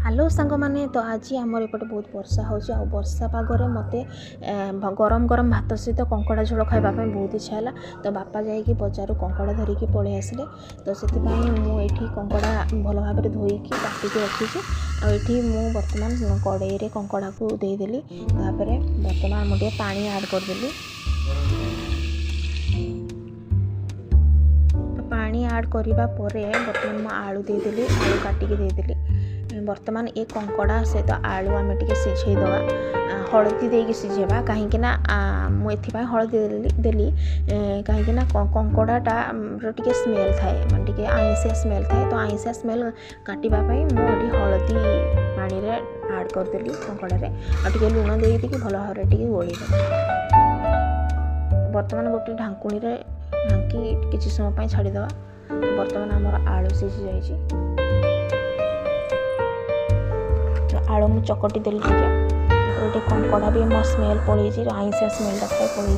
Hello सांग मैंने तो आज आमर एपटे बहुत वर्षा हो वर्षा पागरे मत गरम गरम भात सहित कंकड़ा झोल खावाई बहुत इच्छा है। तो बापा जाकि बजार कंकड़ा धरिकी पलि आसिले। तो से मुझे कंकड़ा भल भाव धोईकी काटिकी रखी आठी मु बर्तमान कड़े कंकड़ा को देदेली। बर्तमान मुझे पानी ऐड करदेली। पानी ऐड करने बर्तमान मुझे आलू देदेली, आलू काटिकी देदेली। बर्तमान ये कंकड़ा सहित आलू आम टे सिझेदवा, हलदी देकी सिझेबा कहीं मुझे हलदी देली कहीं कंकड़ाटा टे स्मेल थाए टे आइंसिया स्मेल थाए। तो आइंसिया स्मेल काटापी मुझे हलदी पानी रे ऐड करदेली कंकड़े टे लुण देकी भल भाव गोली। बर्तमान गोटे ढांकुणी ढांकी किसी समय छाड़ीदवा। बर्तमान आमर आलू सिझी जाइए। आलू मु चकटी देली टे कंकड़ा भी मो स्मेल पड़ी आइंसिया स्मेल खाए पड़ी।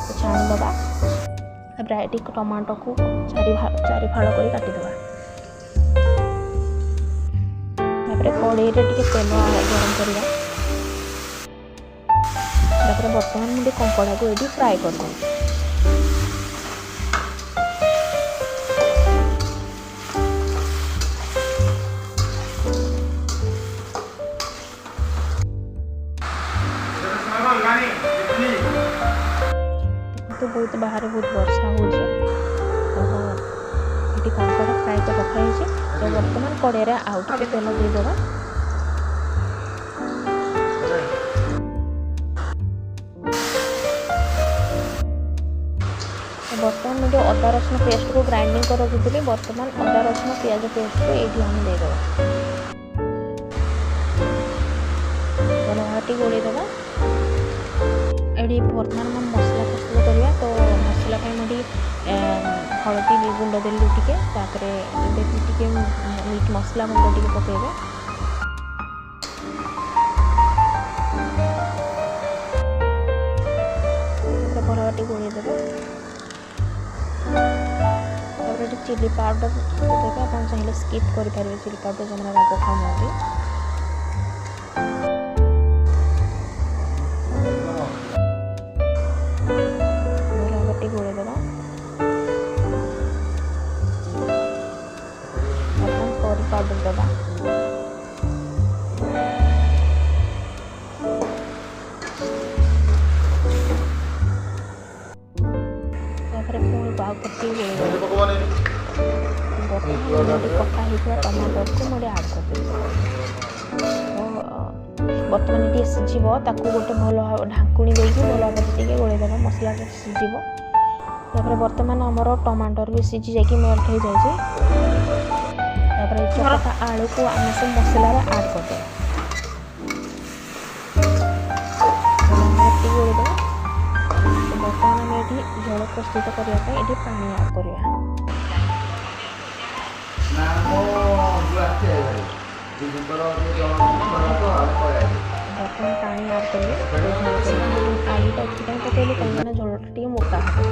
तो छाणीदवा। ये टमाटो को चारि फाड़ कर काटिदवा। कड़े टे तेल गरम करवा। बर्तमान मुझे कंकड़ा को ये फ्राए कर दूँ। तो बहुत बाहर बहुत वर्षा हो कंकड़ा फ्राए कर रखाई। तो बर्तमान कड़े आउ टे तेल देदेवा। बर्तमान मुझे अदा रसुण पेस्ट को ग्राइंडिंग कर रखी। बर्तमान अदा रसुण प्याज पेस्ट को ये हम देदेवा। भल भाटी गोलीदेवा। ये बर्तमान हम मसला प्रस्तुत करवा। तो मसला मुझे हलदी गुंड देली टे मीट मसला गुंड टे पकेबे। भल भाटी गोलीदेवे। चिली पाउडर देते आप चाहिए स्किप करेंगे। चिली पाउडर जो मैंने राग खाऊँ गोलेदेवा। करी पाउडर देवा। पुणी बाग करके कटा होता टमाटर को मुझे ऐड कर। बर्तमान ये सिझब गोटे भल ढांकुणी देकी भल भाव गोलेदेवा। मसला सिझब। बर्तमान आमर टमाटर भी सिझी जाकि मेल्ट हो जाए। चकटा आलू को आम सब मसला ऐड करदे गोलेदेवा। बर्तमान आम ये झोल प्रस्तुत करने ये पानी ऐड करवा। बर्तमान पानी ऐड करेंगे। आलूटा पकड़े कहीं झोल टे मोटा है।